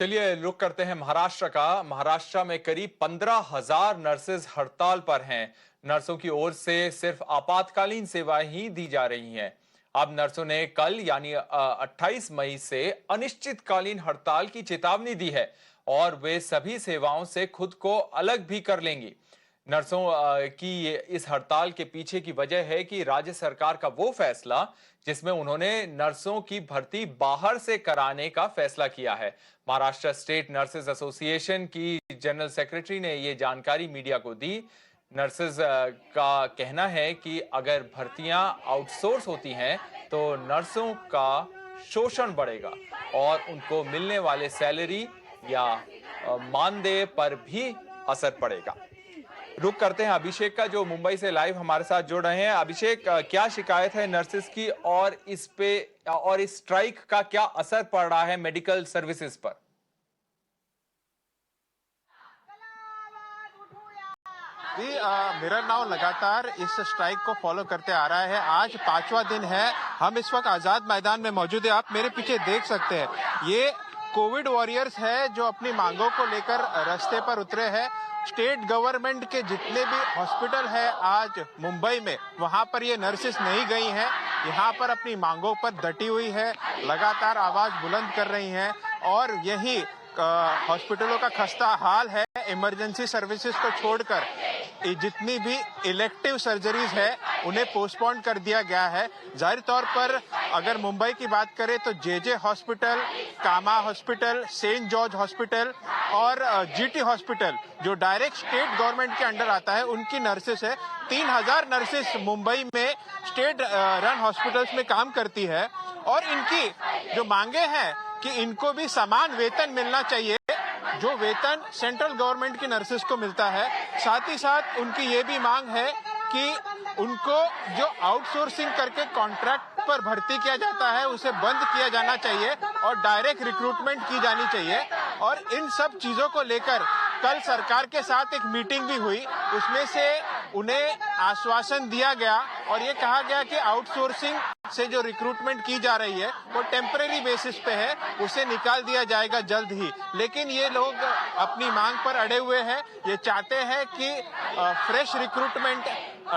चलिए रुक करते हैं महाराष्ट्र का। महाराष्ट्र में करीब 15,000 नर्सेज हड़ताल पर हैं। नर्सों की ओर से सिर्फ आपातकालीन सेवाएं ही दी जा रही हैं। अब नर्सों ने कल यानी 28 मई से अनिश्चितकालीन हड़ताल की चेतावनी दी है और वे सभी सेवाओं से खुद को अलग भी कर लेंगी। नर्सों की इस हड़ताल के पीछे की वजह है कि राज्य सरकार का वो फैसला जिसमें उन्होंने नर्सों की भर्ती बाहर से कराने का फैसला किया है। महाराष्ट्र स्टेट नर्सेज एसोसिएशन की जनरल सेक्रेटरी ने ये जानकारी मीडिया को दी। नर्सेज का कहना है कि अगर भर्तियां आउटसोर्स होती हैं तो नर्सों का शोषण बढ़ेगा और उनको मिलने वाले सैलरी या मानदेय पर भी असर पड़ेगा। रुक करते हैं अभिषेक का, जो मुंबई से लाइव हमारे साथ जुड़ रहे हैं। अभिषेक, क्या शिकायत है नर्सेज की और इस पे और इस स्ट्राइक का क्या असर पड़ रहा है मेडिकल सर्विसेज पर? जी, मेरा नाम लगातार इस स्ट्राइक को फॉलो करते आ रहा है। आज 5वां दिन है। हम इस वक्त आजाद मैदान में मौजूद है। आप मेरे पीछे देख सकते हैं, ये कोविड वॉरियर्स है जो अपनी मांगों को लेकर रास्ते पर उतरे हैं। स्टेट गवर्नमेंट के जितने भी हॉस्पिटल है आज मुंबई में, वहां पर ये नर्सेस नहीं गई हैं। यहाँ पर अपनी मांगों पर डटी हुई है, लगातार आवाज बुलंद कर रही हैं और यही हॉस्पिटलों का खस्ता हाल है। इमरजेंसी सर्विसेज को छोड़कर जितनी भी इलेक्टिव सर्जरीज है उन्हें पोस्टपोन कर दिया गया है। जाहिर तौर पर अगर मुंबई की बात करें तो जेजे हॉस्पिटल, कामा हॉस्पिटल, सेंट जॉर्ज हॉस्पिटल और जीटी हॉस्पिटल जो डायरेक्ट स्टेट गवर्नमेंट के अंडर आता है, उनकी नर्सेस है। 3,000 नर्सेस मुंबई में स्टेट रन हॉस्पिटल्स में काम करती है और इनकी जो मांगे हैं कि इनको भी समान वेतन मिलना चाहिए जो वेतन सेंट्रल गवर्नमेंट की नर्सेस को मिलता है। साथ ही साथ उनकी ये भी मांग है कि उनको जो आउटसोर्सिंग करके कॉन्ट्रैक्ट पर भर्ती किया जाता है उसे बंद किया जाना चाहिए और डायरेक्ट रिक्रूटमेंट की जानी चाहिए। और इन सब चीजों को लेकर कल सरकार के साथ एक मीटिंग भी हुई, उसमें से उन्हें आश्वासन दिया गया और ये कहा गया कि आउटसोर्सिंग से जो रिक्रूटमेंट की जा रही है वो टेम्परेरी बेसिस पे है, उसे निकाल दिया जाएगा जल्द ही। लेकिन ये लोग अपनी मांग पर अड़े हुए हैं। ये चाहते हैं कि फ्रेश रिक्रूटमेंट,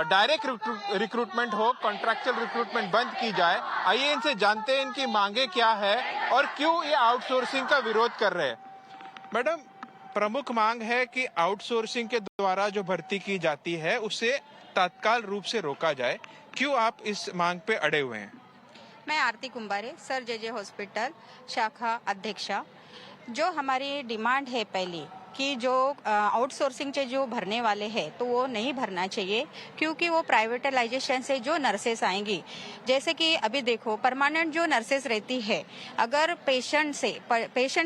डायरेक्ट रिक्रूटमेंट हो, कॉन्ट्रैक्चुअल रिक्रूटमेंट बंद की जाए। आइए इनसे जानते हैं इनकी मांगे क्या है और क्यों ये आउटसोर्सिंग का विरोध कर रहे हैं। मैडम, प्रमुख मांग है कि आउटसोर्सिंग के द्वारा जो भर्ती की जाती है उसे तत्काल रूप से रोका जाए। क्यों आप इस मांग पे अड़े हुए हैं? मैं आरती कुंभारे, सर जेजे हॉस्पिटल शाखा अध्यक्षा। जो हमारी डिमांड है पहली कि जो आउटसोर्सिंग से जो भरने वाले हैं तो वो नहीं भरना चाहिए, क्योंकि वो प्राइवेटाइजेशन से जो नर्सेस आएंगी, जैसे कि अभी देखो परमानेंट जो नर्सेस रहती है, अगर पेशेंट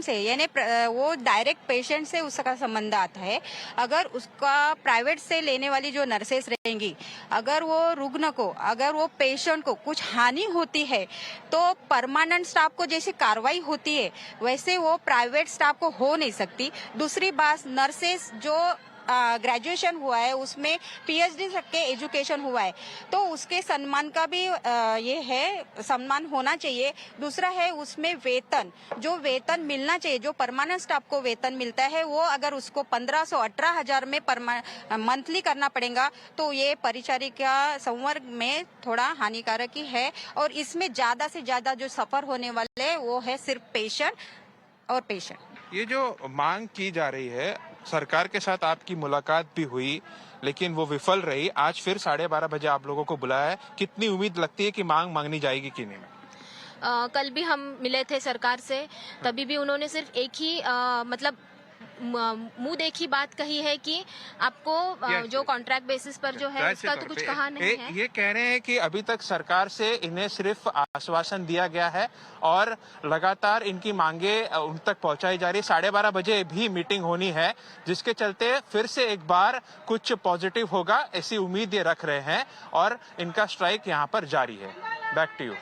से यानी वो डायरेक्ट पेशेंट से उसका संबंध आता है। अगर उसका प्राइवेट से लेने वाली जो नर्सेस रहेंगी, अगर वो रुग्ण को, अगर वो पेशेंट को कुछ हानि होती है तो परमानेंट स्टाफ को जैसी कार्रवाई होती है वैसे वो प्राइवेट स्टाफ को हो नहीं सकती। दूसरी बात, नर्सेस जो ग्रेजुएशन हुआ है उसमें पीएचडी तक के एजुकेशन हुआ है तो उसके सम्मान का भी ये है, सम्मान होना चाहिए। दूसरा है उसमें वेतन, जो वेतन मिलना चाहिए, जो परमानेंट स्टाफ को वेतन मिलता है वो अगर उसको 1500-18,000 में मंथली करना पड़ेगा तो ये परिचारिका संवर्ग में थोड़ा हानिकारक ही है। और इसमें ज्यादा से ज्यादा जो सफर होने वाले वो है सिर्फ पेशेंट। ये जो मांग की जा रही है, सरकार के साथ आपकी मुलाकात भी हुई लेकिन वो विफल रही। आज फिर 12:30 बजे आप लोगों को बुलाया है। कितनी उम्मीद लगती है कि मांग मांगनी जाएगी कि नहीं? कल भी हम मिले थे सरकार से, तभी भी उन्होंने सिर्फ एक ही मतलब मुंह देखी बात कही है कि आपको जो कॉन्ट्रैक्ट बेसिस पर जो है उसका तो कुछ कहा नहीं है। ये कह रहे हैं कि अभी तक सरकार से इन्हें सिर्फ आश्वासन दिया गया है और लगातार इनकी मांगे उन तक पहुंचाई जा रही है। 12:30 बजे भी मीटिंग होनी है, जिसके चलते फिर से एक बार कुछ पॉजिटिव होगा ऐसी उम्मीद ये रख रहे हैं और इनका स्ट्राइक यहाँ पर जारी है। Back to you.